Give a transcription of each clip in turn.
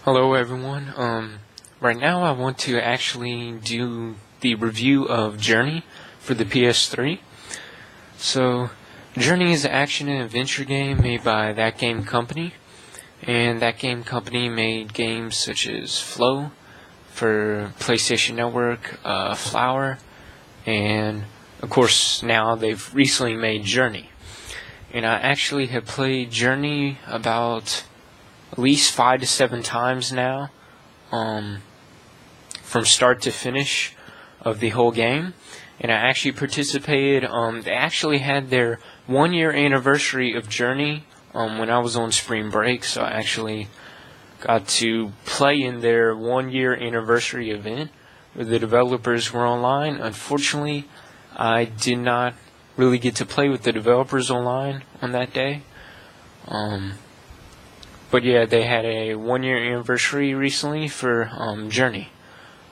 Hello everyone. Right now I want to actually do the review of Journey for the PS3. So, Journey is an action and adventure game made by That Game Company, and That Game Company made games such as Flow for PlayStation Network, Flower, and of course now they've recently made Journey. And I actually have played Journey about at least 5 to 7 times now, from start to finish of the whole game. And I actually participated. They actually had their 1-year anniversary of Journey when I was on spring break, so I actually got to play in their 1-year anniversary event where the developers were online. Unfortunately, I did not really get to play with the developers online on that day. But yeah, they had a 1-year anniversary recently for Journey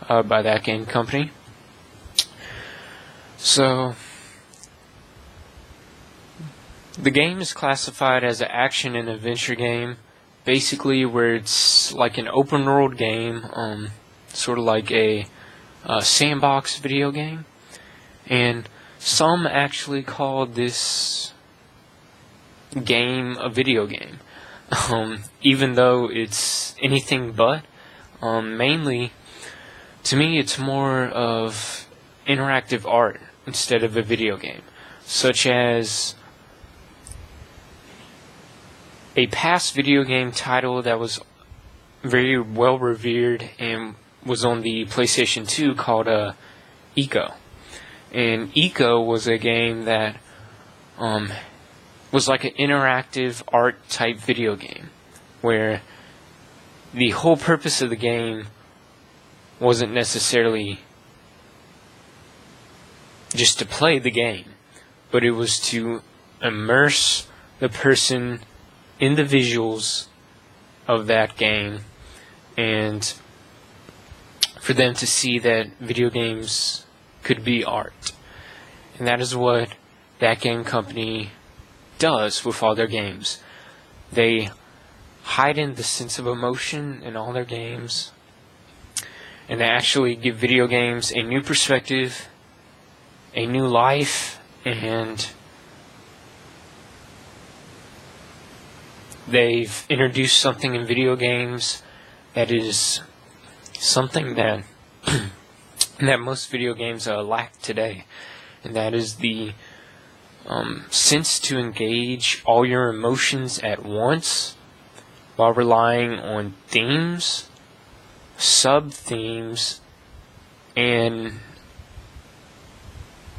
by That Game Company. So, the game is classified as an action and adventure game, basically where it's like an open world game, sort of like a sandbox video game. And some actually call this game a video game. Even though it's anything but. Mainly, to me, it's more of interactive art instead of a video game, such as a past video game title that was very well revered and was on the PlayStation 2 called Eco. And Eco was a game that was like an interactive art type video game where the whole purpose of the game wasn't necessarily just to play the game, but it was to immerse the person in the visuals of that game and for them to see that video games could be art. And that is what That Game Company does with all their games. They heighten the sense of emotion in all their games, and they actually give video games a new perspective, a new life, and they've introduced something in video games that is something that that most video games lack today, and that is the sense to engage all your emotions at once while relying on themes, sub-themes, and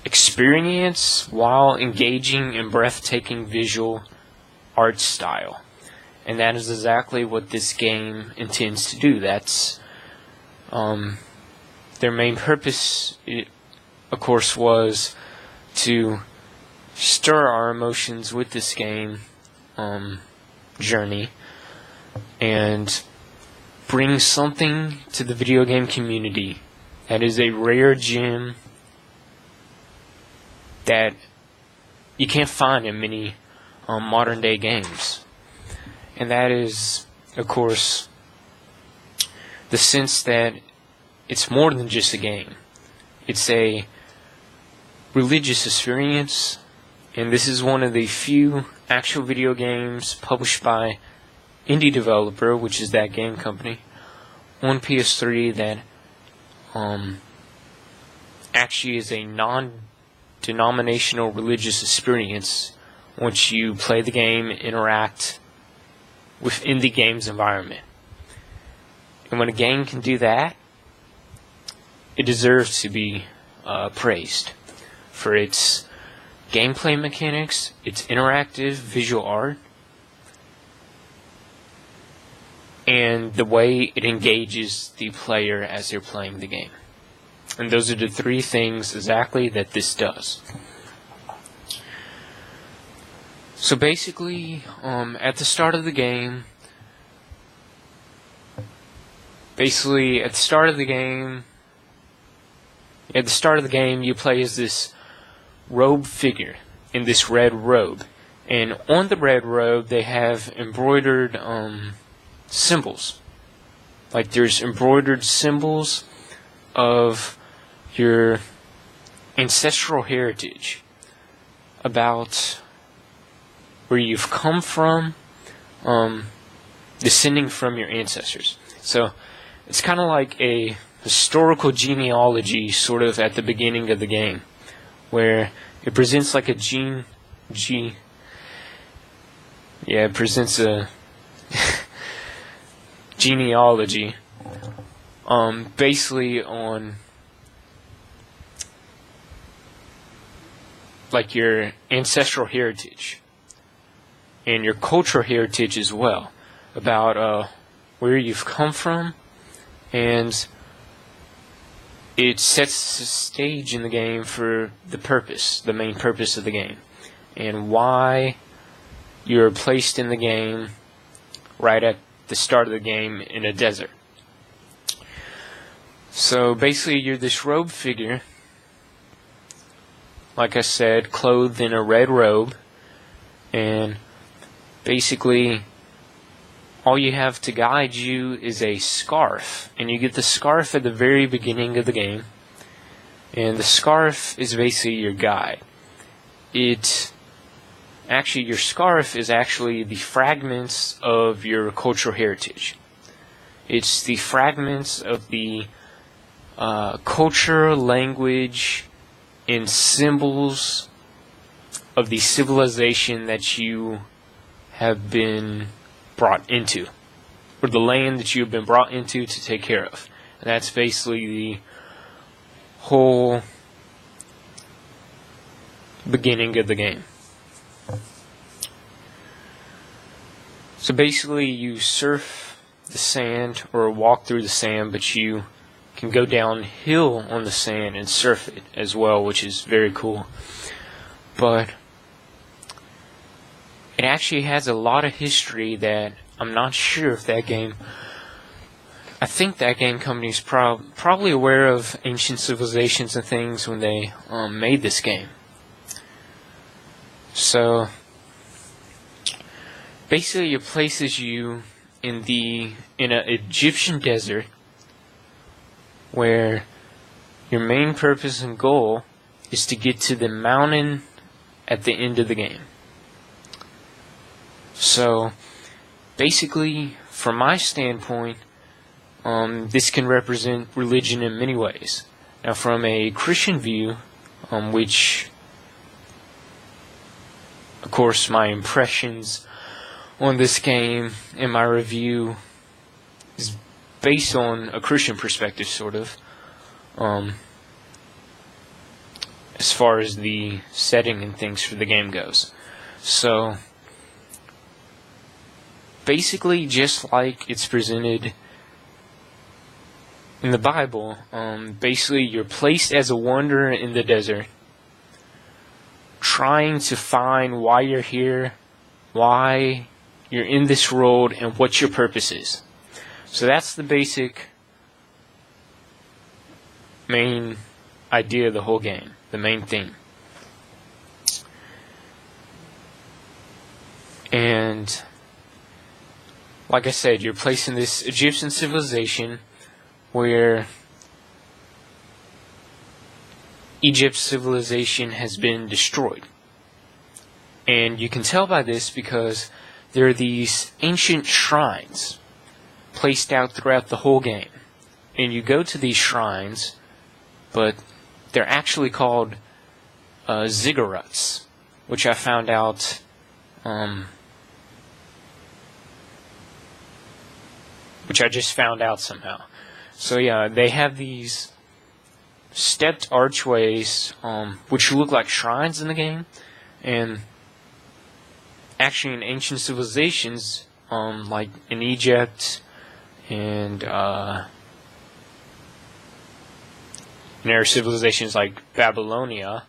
experience while engaging in breathtaking visual art style. And that is exactly what this game intends to do. That's their main purpose, of course, was to stir our emotions with this game, Journey, and bring something to the video game community that is a rare gem that you can't find in many modern day games. And that is, of course, the sense that it's more than just a game. It's a religious experience. And this is one of the few actual video games published by indie developer, which is That Game Company, on PS3 that actually is a non-denominational religious experience once you play the game, interact within the game's environment. And when a game can do that, it deserves to be praised for its gameplay mechanics, its interactive visual art, and the way it engages the player as they're playing the game. And those are the 3 things exactly that this does. So basically, at the start of the game, you play as this robe figure in this red robe, and on the red robe they have embroidered symbols Like there's embroidered symbols of your ancestral heritage, about where you've come from, descending from your ancestors. So it's kind of like a historical genealogy sort of at the beginning of the game, where it presents like a it presents a genealogy, basically on like your ancestral heritage and your cultural heritage as well, about where you've come from, and it sets the stage in the game for the main purpose of the game, and why you're placed in the game right at the start of the game in a desert. So basically you're this robe figure, like I said, clothed in a red robe, and basically all you have to guide you is a scarf, and you get the scarf at the very beginning of the game, and the scarf is basically your guide. Your scarf is actually the fragments of your cultural heritage. It's the fragments of the culture, language, and symbols of the civilization that you have been brought into, or the land that you have been brought into to take care of. And that's basically the whole beginning of the game. So basically you surf the sand or walk through the sand, but you can go downhill on the sand and surf it as well, which is very cool. But it actually has a lot of history that I'm not sure if that game... I think that game company is probably aware of ancient civilizations and things when they made this game. So basically it places you in an Egyptian desert, where your main purpose and goal is to get to the mountain at the end of the game. So basically, from my standpoint, this can represent religion in many ways. Now, from a Christian view, which, of course, my impressions on this game and my review is based on a Christian perspective, sort of, as far as the setting and things for the game goes. So basically, just like it's presented in the Bible, basically you're placed as a wanderer in the desert, trying to find why you're here, why you're in this world, and what your purpose is. So that's the basic main idea of the whole game, the main theme. And like I said, you're placed in this Egyptian civilization where Egypt's civilization has been destroyed. And you can tell by this because there are these ancient shrines placed out throughout the whole game. And you go to these shrines, but they're actually called ziggurats, which I found out which I just found out somehow. So yeah, they have these stepped archways, which look like shrines in the game, and actually in ancient civilizations, like in Egypt and in other civilizations like Babylonia,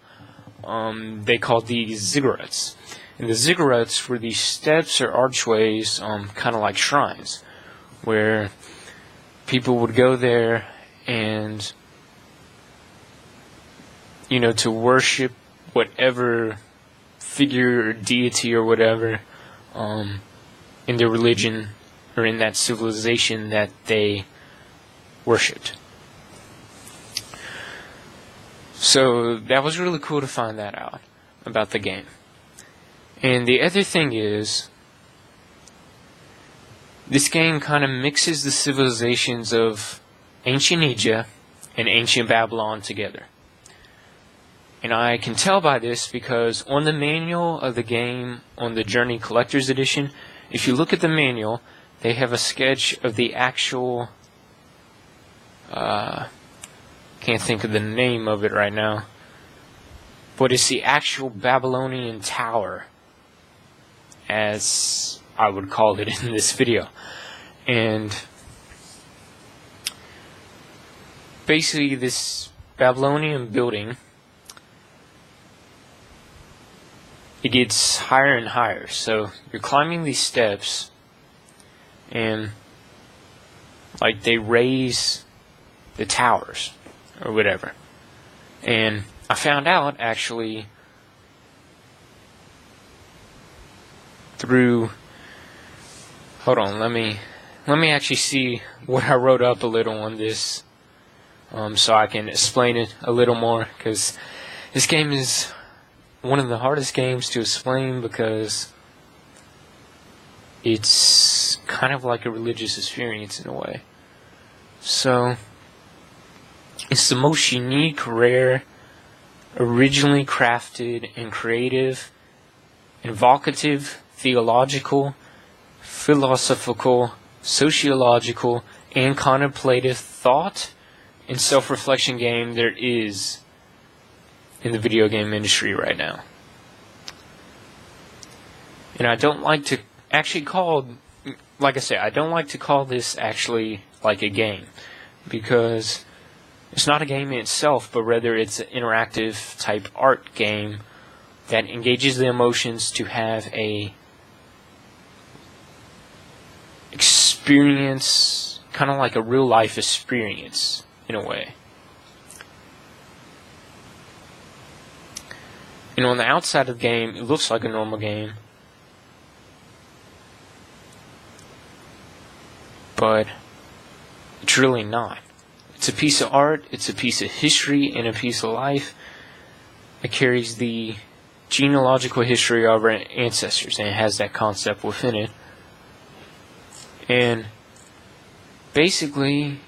they called these ziggurats. And the ziggurats were these steps or archways, kind of like shrines, where people would go there and, to worship whatever figure or deity or whatever in their religion or in that civilization that they worshipped. So that was really cool to find that out about the game. And the other thing is, this game kind of mixes the civilizations of ancient Egypt and ancient Babylon together. And I can tell by this because on the manual of the game, on the Journey Collector's Edition, if you look at the manual, they have a sketch of the actual, can't think of the name of it right now, but it's the actual Babylonian tower, as I would call it in this video. And basically this Babylonian building, it gets higher and higher. So you're climbing these steps, and like they raise the towers or whatever. And I found out actually through, hold on, let me actually see what I wrote up a little on this, so I can explain it a little more, because this game is one of the hardest games to explain because it's kind of like a religious experience in a way. So it's the most unique, rare, originally crafted and creative, evocative, theological, philosophical, sociological, and contemplative thought and self-reflection game there is in the video game industry right now. And I don't like to actually call, like I said, I don't like to call this actually like a game, because it's not a game in itself, but rather it's an interactive type art game that engages the emotions to have a experience, kind of like a real life experience in a way. And on the outside of the game, it looks like a normal game, but it's really not. It's a piece of art, it's a piece of history, and a piece of life. It carries the genealogical history of our ancestors, and it has that concept within it. And basically,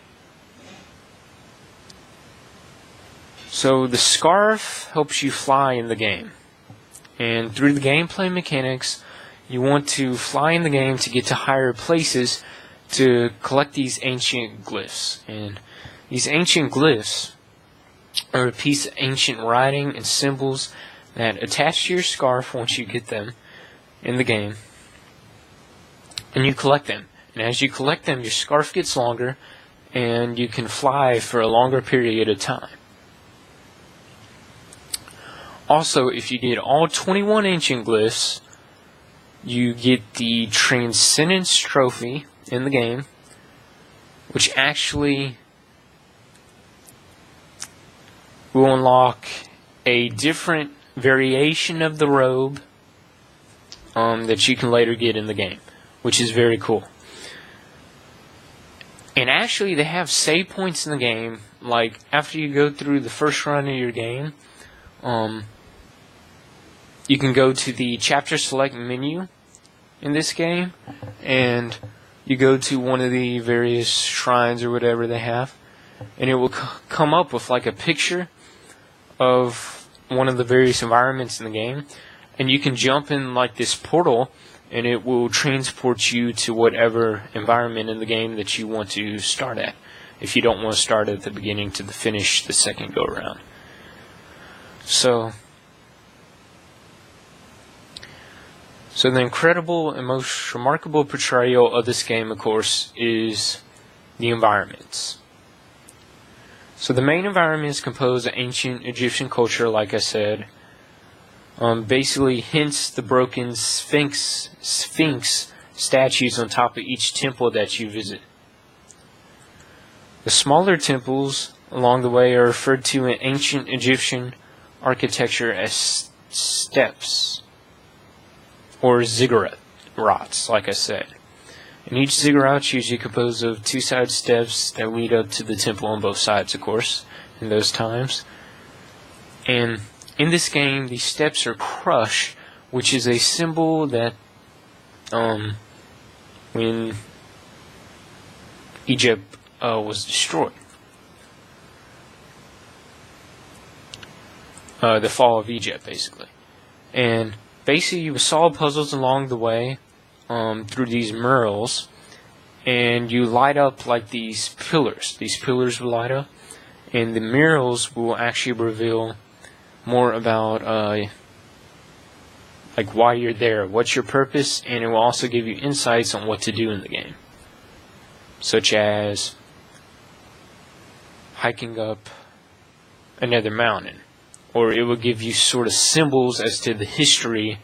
so the scarf helps you fly in the game. And through the gameplay mechanics, you want to fly in the game to get to higher places to collect these ancient glyphs. And these ancient glyphs are a piece of ancient writing and symbols that attach to your scarf once you get them in the game. And you collect them. And as you collect them, your scarf gets longer, and you can fly for a longer period of time. Also, if you get all 21 ancient glyphs, you get the Transcendence Trophy in the game, which actually will unlock a different variation of the robe that you can later get in the game, which is very cool. And actually, they have save points in the game. Like, after you go through the first run of your game, you can go to the chapter select menu in this game, and you go to one of the various shrines or whatever they have, and it will come up with like a picture of one of the various environments in the game, and you can jump in like this portal, and it will transport you to whatever environment in the game that you want to start at, if you don't want to start at the beginning to finish the second go around. So the incredible and most remarkable portrayal of this game, of course, is the environments. So the main environment is composed of ancient Egyptian culture, like I said. Basically, hence the broken Sphinx statues on top of each temple that you visit. The smaller temples along the way are referred to in ancient Egyptian architecture as steps, or ziggurats, like I said. And each ziggurat is usually composed of two side steps that lead up to the temple on both sides, of course, in those times. And in this game, these steps are crushed, which is a symbol that when Egypt was destroyed, the fall of Egypt, basically. And basically, you solve puzzles along the way through these murals, and you light up like these pillars. These pillars will light up, and the murals will actually reveal more about like why you're there, what's your purpose, and it will also give you insights on what to do in the game, such as hiking up another mountain, or it will give you sort of symbols as to the history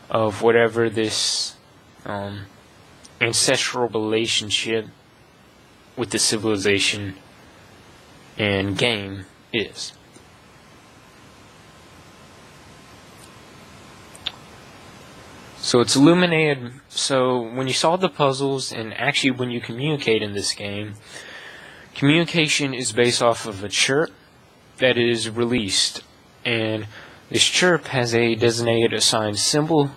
of whatever this ancestral relationship with the civilization and game is. So it's illuminated. So when you solve the puzzles, and actually when you communicate in this game, communication is based off of a chirp that is released, and this chirp has a designated assigned symbol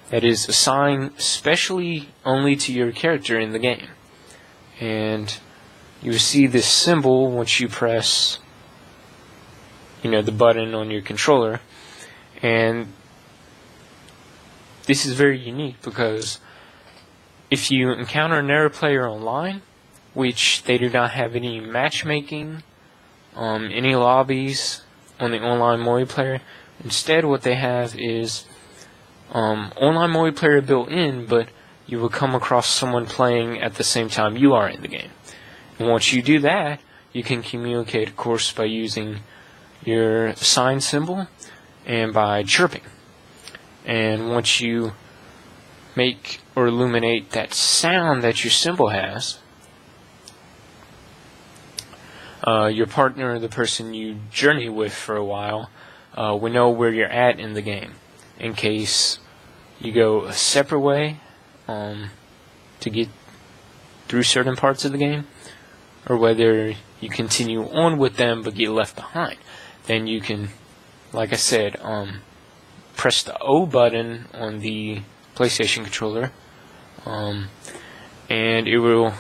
that is assigned specially only to your character in the game. And you will see this symbol once you press, the button on your controller. And this is very unique because if you encounter another player online, which they do not have any matchmaking, any lobbies on the online multiplayer, instead what they have is online multiplayer built in, but you will come across someone playing at the same time you are in the game. And once you do that, you can communicate, of course, by using your sign symbol and by chirping. And once you make or illuminate that sound that your symbol has, your partner, the person you journey with for a while, will know where you're at in the game, in case you go a separate way to get through certain parts of the game, or whether you continue on with them but get left behind. Then you can, like I said, press the O button on the PlayStation controller, and it will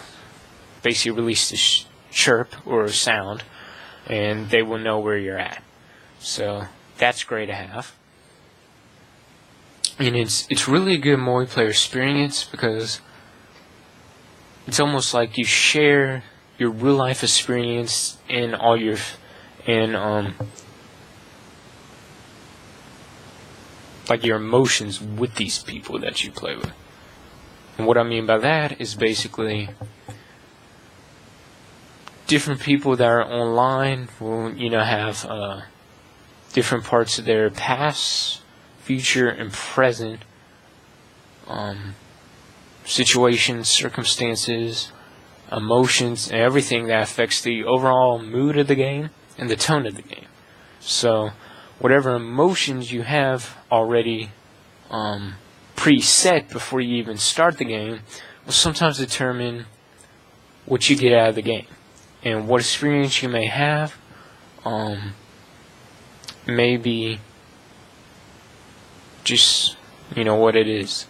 basically release this chirp or sound, and they will know where you're at. So that's great to have. And it's really a good multiplayer experience because it's almost like you share your real life experience and all your like your emotions with these people that you play with. And what I mean by that is basically different people that are online will have different parts of their past, future, and present situations, circumstances, emotions, and everything that affects the overall mood of the game and the tone of the game. So whatever emotions you have already preset before you even start the game will sometimes determine what you get out of the game and what experience you may have. Maybe just what it is.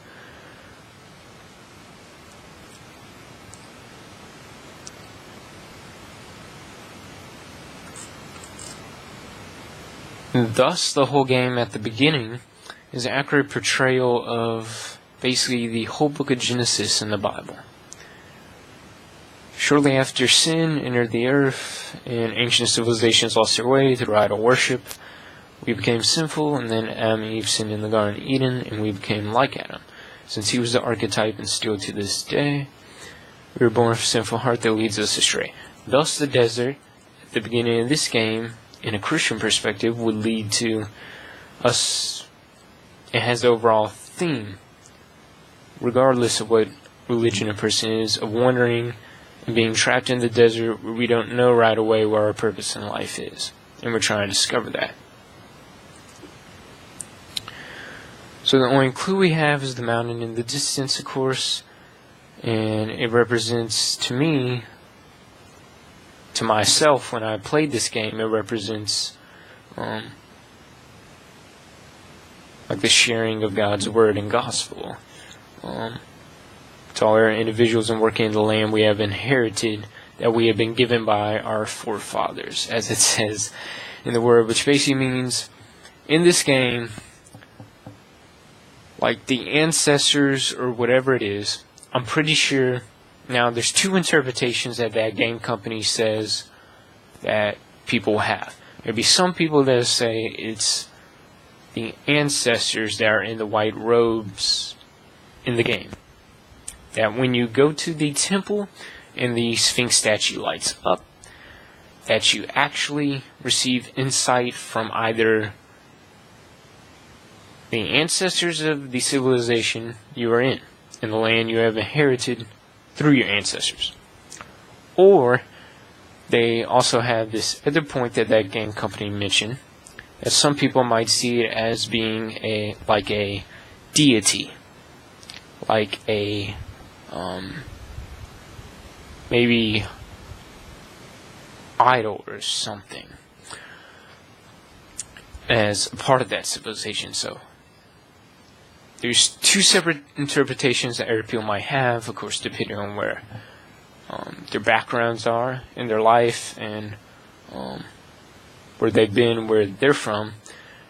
Thus, the whole game at the beginning is an accurate portrayal of basically the whole book of Genesis in the Bible. Shortly after sin entered the earth and ancient civilizations lost their way through idol worship, we became sinful, and then Adam and Eve sinned in the Garden of Eden, and we became like Adam. Since he was the archetype and still to this day, we were born with a sinful heart that leads us astray. Thus, the desert, at the beginning of this game, in a Christian perspective, would lead to us. It has the overall theme, regardless of what religion a person is, of wandering and being trapped in the desert where we don't know right away where our purpose in life is, and we're trying to discover that. So the only clue we have is the mountain in the distance, of course, and it represents to me, to myself, when I played this game, it represents like the sharing of God's word and gospel to all our individuals and working in the land we have inherited, that we have been given by our forefathers, as it says in the word, which basically means in this game, like the ancestors or whatever it is, I'm pretty sure. Now, there's two interpretations that game company says that people have. There'll be some people that say it's the ancestors that are in the white robes in the game. That when you go to the temple and the Sphinx statue lights up, that you actually receive insight from either the ancestors of the civilization you are in the land you have inherited through your ancestors. Or they also have this other point that game company mentioned, that some people might see it as being like a deity, like a maybe idol or something, as a part of that civilization. So there's two separate interpretations that other people might have, of course, depending on where their backgrounds are in their life, and where they've been, where they're from,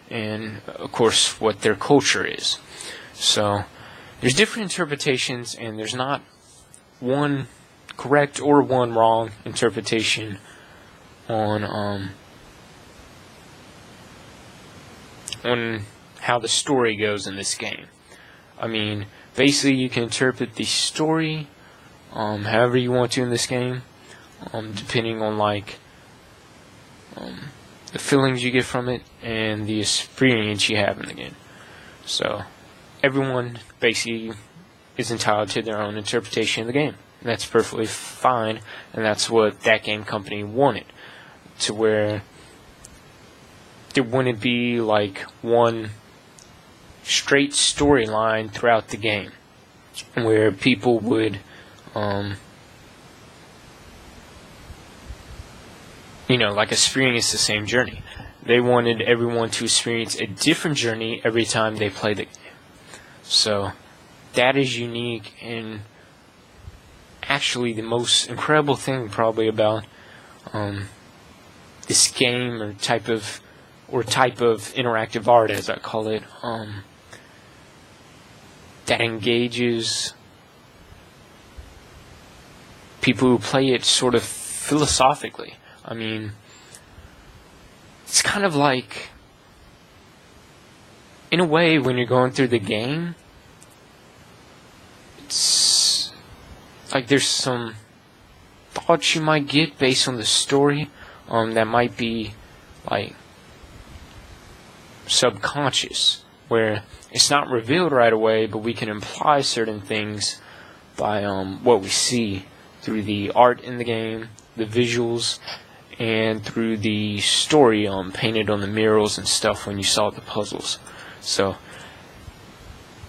and of course what their culture is. So there's different interpretations, and there's not one correct or one wrong interpretation on how the story goes in this game. I mean, basically you can interpret the story however you want to in this game, depending on the feelings you get from it and the experience you have in the game. So everyone basically is entitled to their own interpretation of the game. And that's perfectly fine, and that's what that game company wanted, to where there wouldn't be like one straight storyline throughout the game, where people would experience the same journey. They wanted everyone to experience a different journey every time they play the game. So that is unique, and actually the most incredible thing probably about this game, or type of interactive art, as I call it, that engages people who play it sort of philosophically. I mean, it's kind of like, in a way, when you're going through the game, it's like there's some thoughts you might get based on the story that might be like subconscious, where it's not revealed right away, but we can imply certain things by what we see through the art in the game, the visuals, and through the story painted on the murals and stuff when you saw the puzzles. So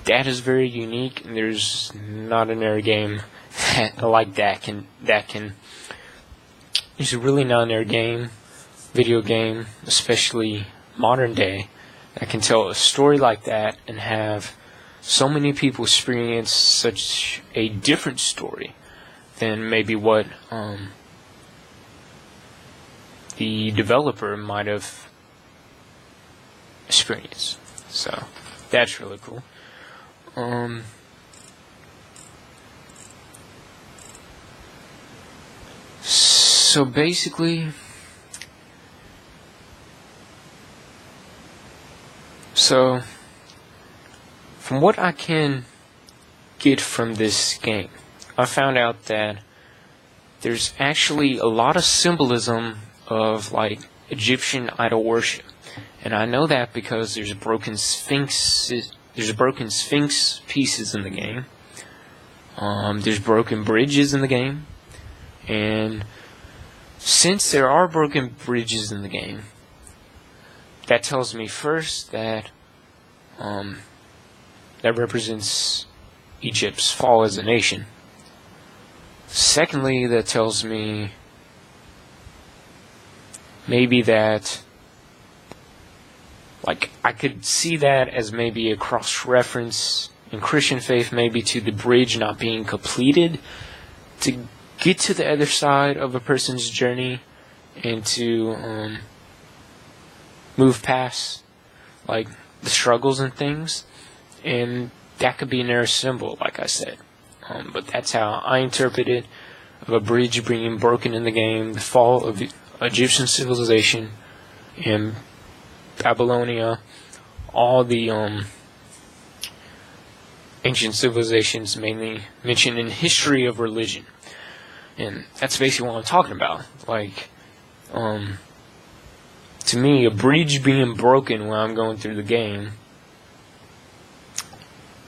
that is very unique, and there's not another game like that can. There's really not another video game, especially modern day, that can tell a story like that and have so many people experience such a different story than maybe what the developer might have experienced. So that's really cool. So basically, from what I can get from this game, I found out that there's actually a lot of symbolism of like Egyptian idol worship, and I know that because there's broken sphinx pieces in the game. There's broken bridges in the game, and since there are broken bridges in the game, that tells me first that that represents Egypt's fall as a nation, Secondly, that tells me maybe that, like, I could see that as maybe a cross-reference in Christian faith, maybe to the bridge not being completed to get to the other side of a person's journey and to move past, like, the struggles and things. And that could be another symbol, like I said. But that's how I interpret it, of a bridge being broken in the game, the fall of Egyptian civilization and Babylonia, all the ancient civilizations mainly mentioned in history of religion. And that's basically what I'm talking about. Like, to me, a bridge being broken when I'm going through the game,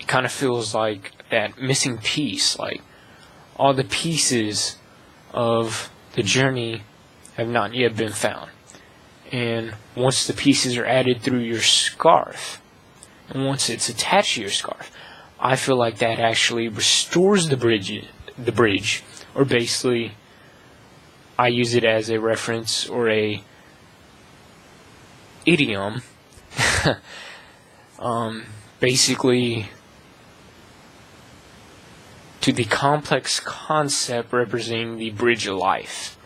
it kind of feels like that missing piece. Like, all the pieces of the journey have not yet been found. And once the pieces are added through your scarf, and once it's attached to your scarf, I feel like that actually restores the bridge, or basically, I use it as a reference or a idiom, basically to the complex concept representing the bridge of life,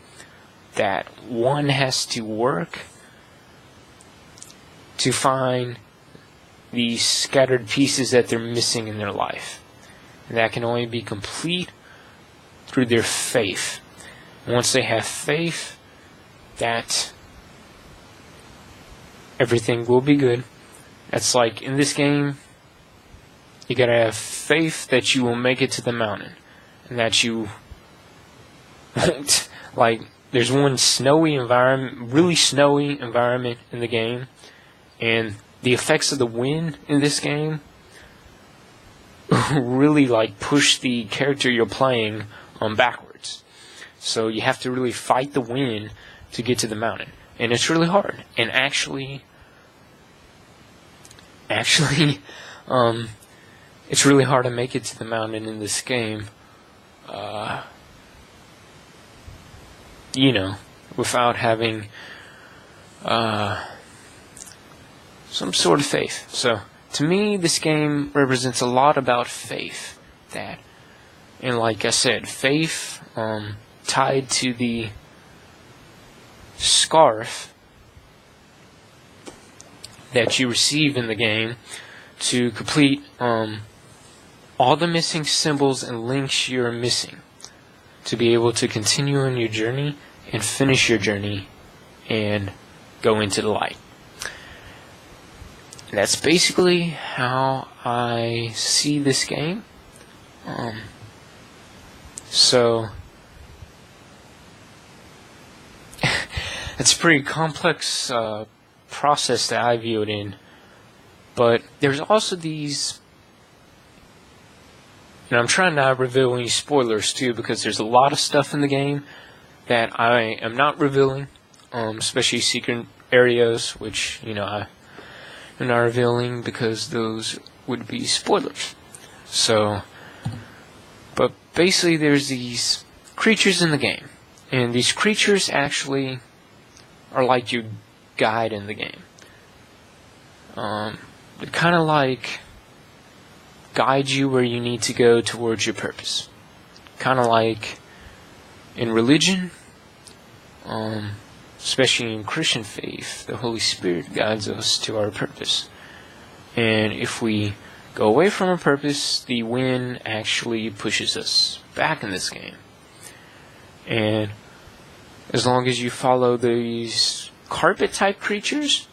that one has to work to find these scattered pieces that they're missing in their life. And that can only be complete through their faith. And once they have faith, that everything will be good. That's like in this game, you gotta have faith that you will make it to the mountain, and that you won't. Like, there's one snowy environment, really snowy environment in the game, and the effects of the wind in this game really like push the character you're playing backwards. So you have to really fight the wind to get to the mountain, and it's really hard. And actually, it's really hard to make it to the mountain in this game. Without having some sort of faith. So, to me, this game represents a lot about faith. And like I said, faith tied to the scarf that you receive in the game to complete all the missing symbols and links you're missing to be able to continue on your journey and finish your journey and go into the light. And that's basically how I see this game. So it's a pretty complex process that I view it in. But there's also these, and I'm trying not to reveal any spoilers too, because there's a lot of stuff in the game that I am not revealing, especially secret areas, which, I'm not revealing because those would be spoilers. So, but basically there's these creatures in the game, and these creatures actually are like your guide in the game. They kind of like guide you where you need to go towards your purpose. Kind of like in religion, especially in Christian faith, the Holy Spirit guides us to our purpose. And if we go away from our purpose, the wind actually pushes us back in this game. And as long as you follow these carpet type creatures,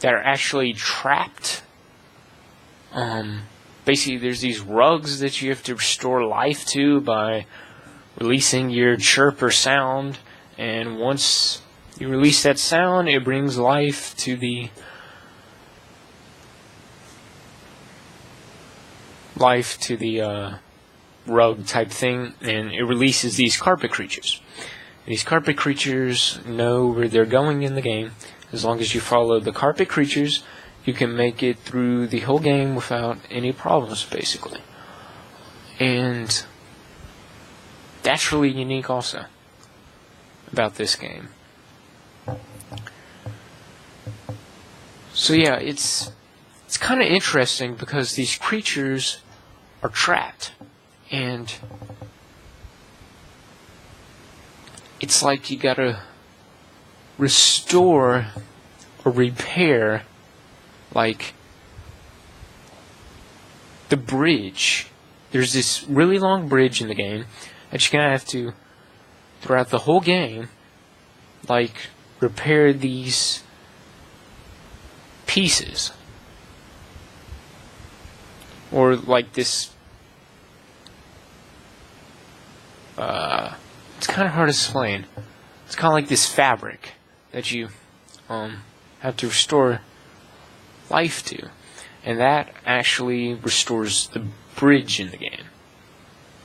that are actually trapped. Basically, there's these rugs that you have to restore life to by releasing your chirp or sound, and once you release that sound, it brings life to the rug type thing, and it releases these carpet creatures. These carpet creatures know where they're going in the game. As long as you follow the carpet creatures, you can make it through the whole game without any problems, basically. And that's really unique also about this game. So yeah, it's kind of interesting because these creatures are trapped, and it's like you gotta restore or repair, like, the bridge. There's this really long bridge in the game that you're gonna have to, throughout the whole game, like, repair these pieces. Or like this, it's kind of hard to explain. It's kind of like this fabric that you have to restore life to, and that actually restores the bridge in the game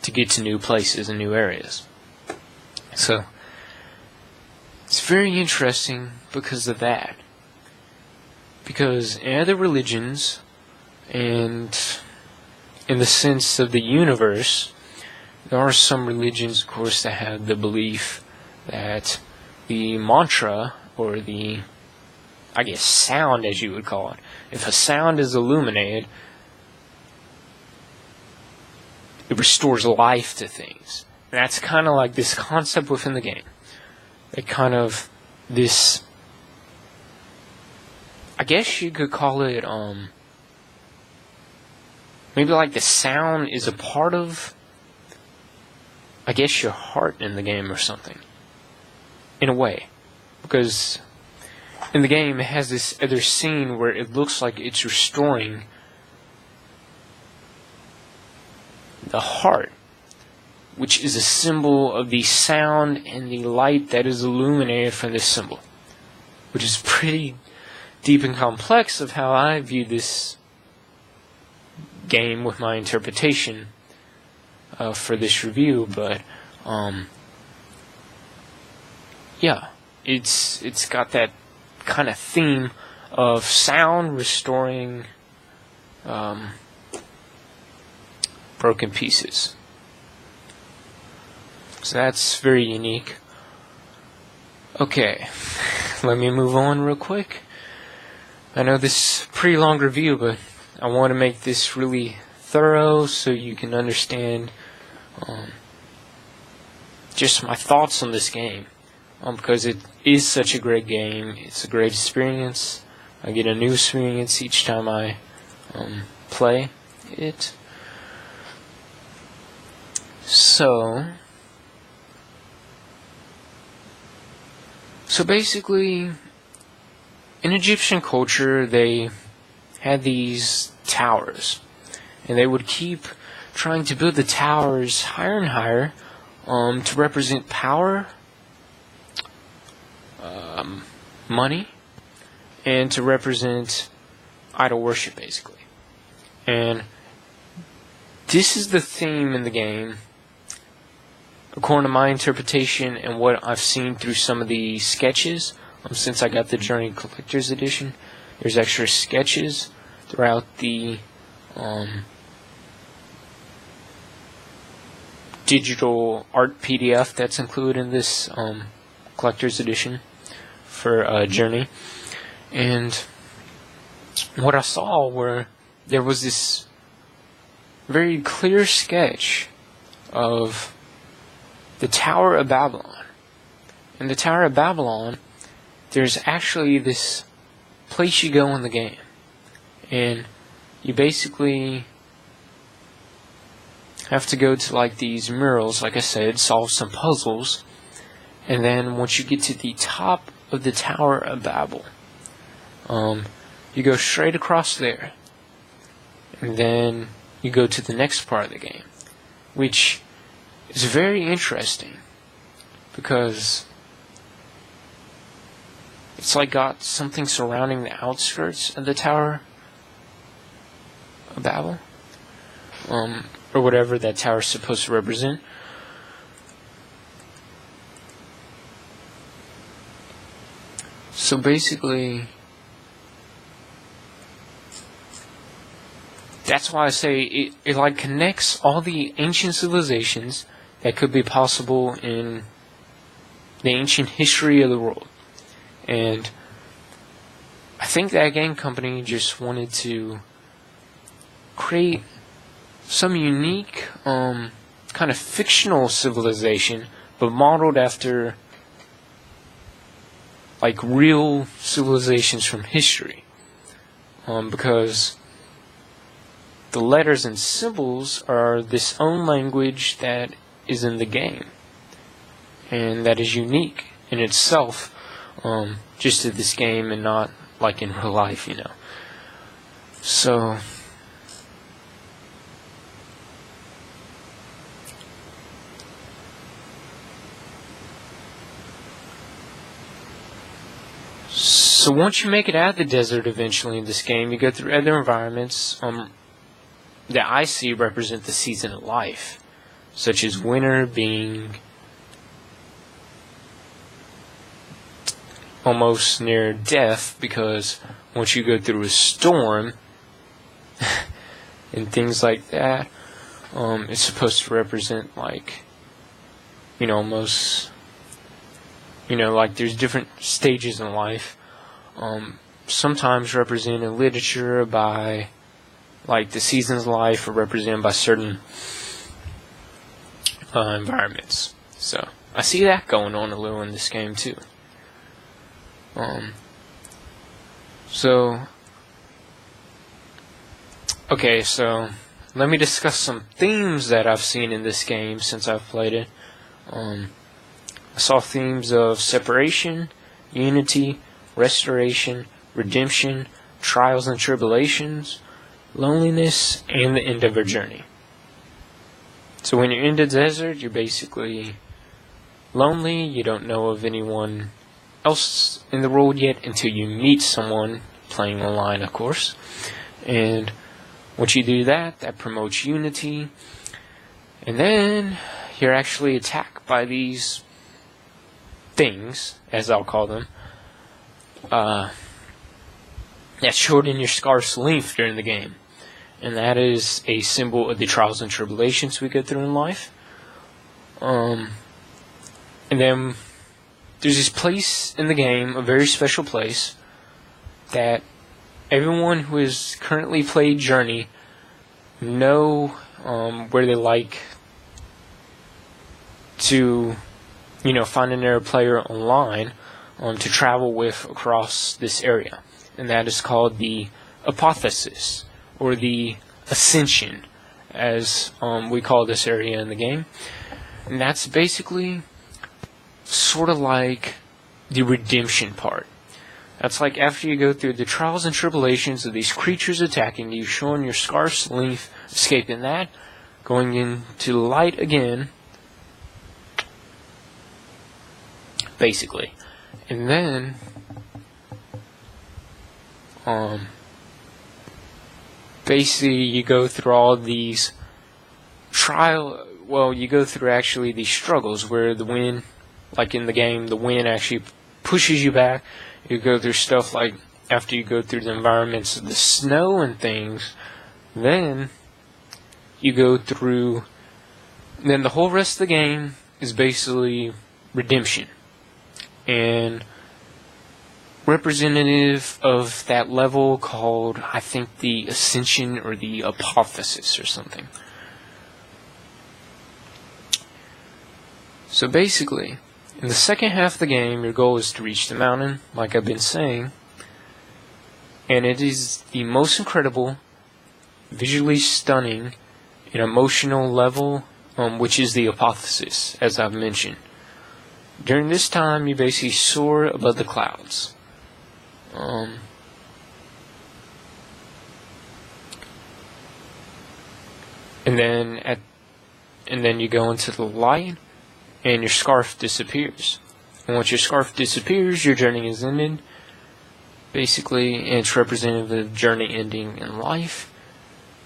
to get to new places and new areas. So it's very interesting because of that. Because in other religions, and in the sense of the universe, there are some religions, of course, that have the belief that the mantra, or the, I guess, sound, as you would call it, if a sound is illuminated, it restores life to things. And that's kind of like this concept within the game. It kind of, this, I guess you could call it, maybe like the sound is a part of, I guess, your heart in the game or something. In a way. Because in the game it has this other scene where it looks like it's restoring the heart, which is a symbol of the sound and the light that is illuminated from this symbol. Which is pretty deep and complex of how I view this game with my interpretation for this review, but yeah, it's got that kind of theme of sound restoring broken pieces. So that's very unique. Okay, let me move on real quick. I know this is a pretty long review, but I want to make this really thorough so you can understand just my thoughts on this game. Because it is such a great game. It's a great experience. I get a new experience each time I play it. So basically, in Egyptian culture, they had these towers, and they would keep trying to build the towers higher and higher to represent power, money, and to represent idol worship, basically. And this is the theme in the game, according to my interpretation and what I've seen through some of the sketches. Since I got the Journey Collector's Edition, there's extra sketches throughout the digital art PDF that's included in this Collector's Edition for Journey. And what I saw were there was this very clear sketch of the Tower of Babylon. In the Tower of Babylon, there's actually this place you go in the game, and you basically have to go to like these murals, like I said, solve some puzzles, and then once you get to the top of the Tower of Babel, you go straight across there, and then you go to the next part of the game, which is very interesting because it's like got something surrounding the outskirts of the Tower of Babel, or whatever that tower is supposed to represent. So basically, that's why I say it like connects all the ancient civilizations that could be possible in the ancient history of the world. And I think that game company just wanted to create some unique kind of fictional civilization, but modeled after like real civilizations from history. Because the letters and symbols are this own language that is in the game, and that is unique in itself, just to this game and not like in real life, you know. So once you make it out of the desert eventually in this game, you go through other environments that I see represent the season of life, such as winter being almost near death, because once you go through a storm and things like that, it's supposed to represent like, you know, almost, you know, like there's different stages in life. Sometimes represented in literature by like the seasons of life, are represented by certain environments. So I see that going on a little in this game too. Okay, so let me discuss some themes that I've seen in this game since I've played it. I saw themes of separation, unity, restoration, redemption, trials and tribulations, loneliness, and the end of our journey. So when you're in the desert, you're basically lonely. You don't know of anyone else in the world yet until you meet someone, playing online, of course. And once you do that, that promotes unity. And then you're actually attacked by these things, as I'll call them, that shorten your scarf's length during the game. And that is a symbol of the trials and tribulations we go through in life. And then there's this place in the game, a very special place, that everyone who has currently played Journey know where they like to, you know, find another player online to travel with across this area. And that is called the Apotheosis, or the Ascension, as we call this area in the game. And that's basically sort of like the redemption part. That's like after you go through the trials and tribulations of these creatures attacking you, showing your scarf's length, escaping that, going into the light again, basically. And then basically you go through all these you go through actually these struggles where the wind, like in the game, the wind actually pushes you back. You go through stuff like, after you go through the environments of the snow and things, then you go through, then the whole rest of the game is basically redemption. And representative of that level called, I think, the Ascension or the Apotheosis or something. So basically, in the second half of the game, your goal is to reach the mountain, like I've been saying, and it is the most incredible, visually stunning, and emotional level, which is the Apotheosis, as I've mentioned. During this time, you basically soar above the clouds. And then you go into the light, and your scarf disappears. And once your scarf disappears, your journey is ended. Basically, it's representative of the journey ending in life.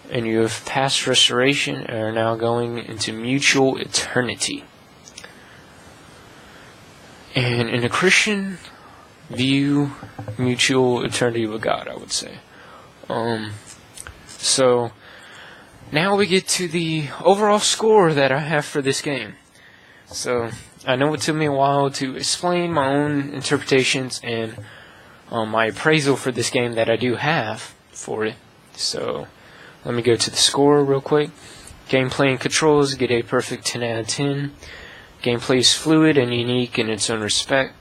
And you have passed restoration and are now going into mutual eternity. And in a Christian view, mutual eternity with God, I would say. So now we get to the overall score that I have for this game. So I know it took me a while to explain my own interpretations and my appraisal for this game that I do have for it. So let me go to the score real quick. Gameplay and controls get a perfect 10 out of 10. Gameplay is fluid and unique in its own respect.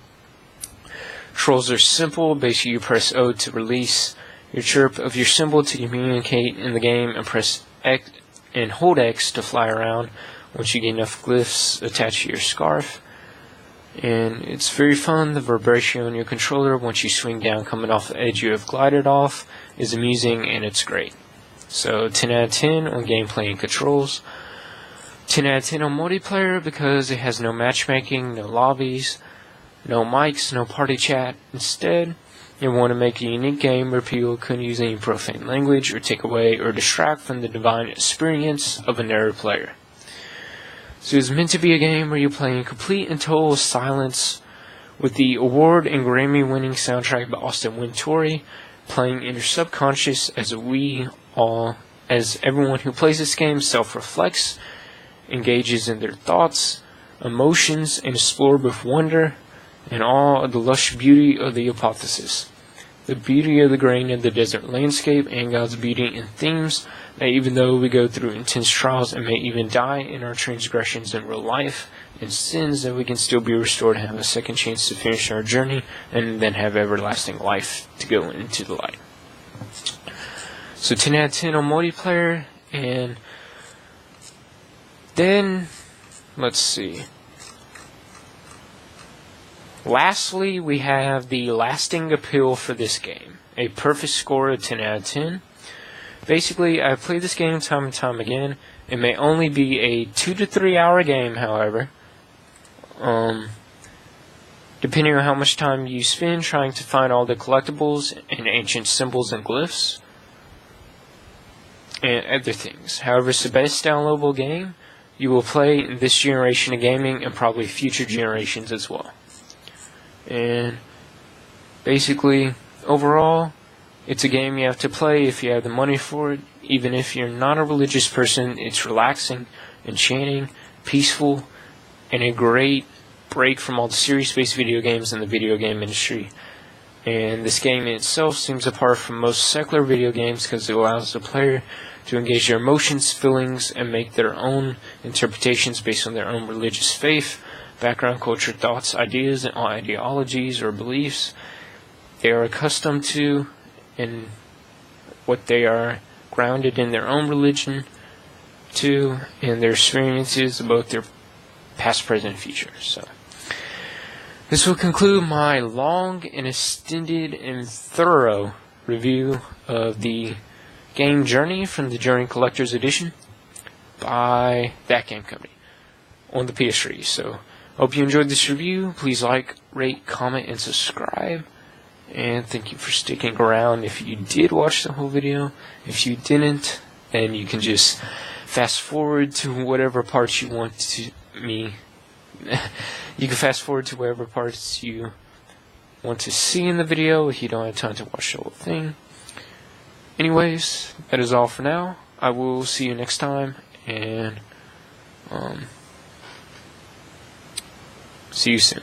Controls are simple. Basically, you press O to release your chirp of your symbol to communicate in the game, and press X and hold X to fly around once you get enough glyphs attached to your scarf. And it's very fun. The vibration on your controller once you swing down coming off the edge you have glided off is amusing, and it's great. So 10 out of 10 on gameplay and controls. 10 out of 10 on multiplayer because it has no matchmaking, no lobbies, no mics, no party chat. Instead, you want to make a unique game where people couldn't use any profane language or take away or distract from the divine experience of another player. So it's meant to be a game where you play in complete and total silence with the award and Grammy-winning soundtrack by Austin Wintory playing in your subconscious as everyone who plays this game self-reflects, engages in their thoughts, emotions, and explore with wonder and awe of the lush beauty of the hypothesis, the beauty of the grain of the desert landscape, and God's beauty in themes that even though we go through intense trials and may even die in our transgressions in real life and sins, that we can still be restored and have a second chance to finish our journey and then have everlasting life to go into the light. So 10 out of 10 on multiplayer, and then let's see. Lastly, we have the lasting appeal for this game. A perfect score of 10 out of 10. Basically, I've played this game time and time again. It may only be a 2 to 3 hour game, however. Depending on how much time you spend trying to find all the collectibles and ancient symbols and glyphs. And other things. However, it's the best downloadable game you will play in this generation of gaming and probably future generations as well. And basically, overall, it's a game you have to play if you have the money for it. Even if you're not a religious person, it's relaxing, enchanting, peaceful, and a great break from all the serious-based video games in the video game industry. And this game in itself seems apart from most secular video games because it allows the player to engage their emotions, feelings, and make their own interpretations based on their own religious faith, background, culture, thoughts, ideas, and ideologies or beliefs they are accustomed to, and what they are grounded in their own religion to, and their experiences of both their past, present, and future. So this will conclude my long and extended and thorough review of the game Journey from the Journey Collector's Edition by That Game Company on the PS3. So hope you enjoyed this review. Please like, rate, comment, and subscribe. And thank you for sticking around if you did watch the whole video. If you didn't, then you can just fast forward to whatever parts you want to me. You can fast forward to whatever parts you want to see in the video if you don't have time to watch the whole thing. Anyways, that is all for now. I will see you next time, and see you soon.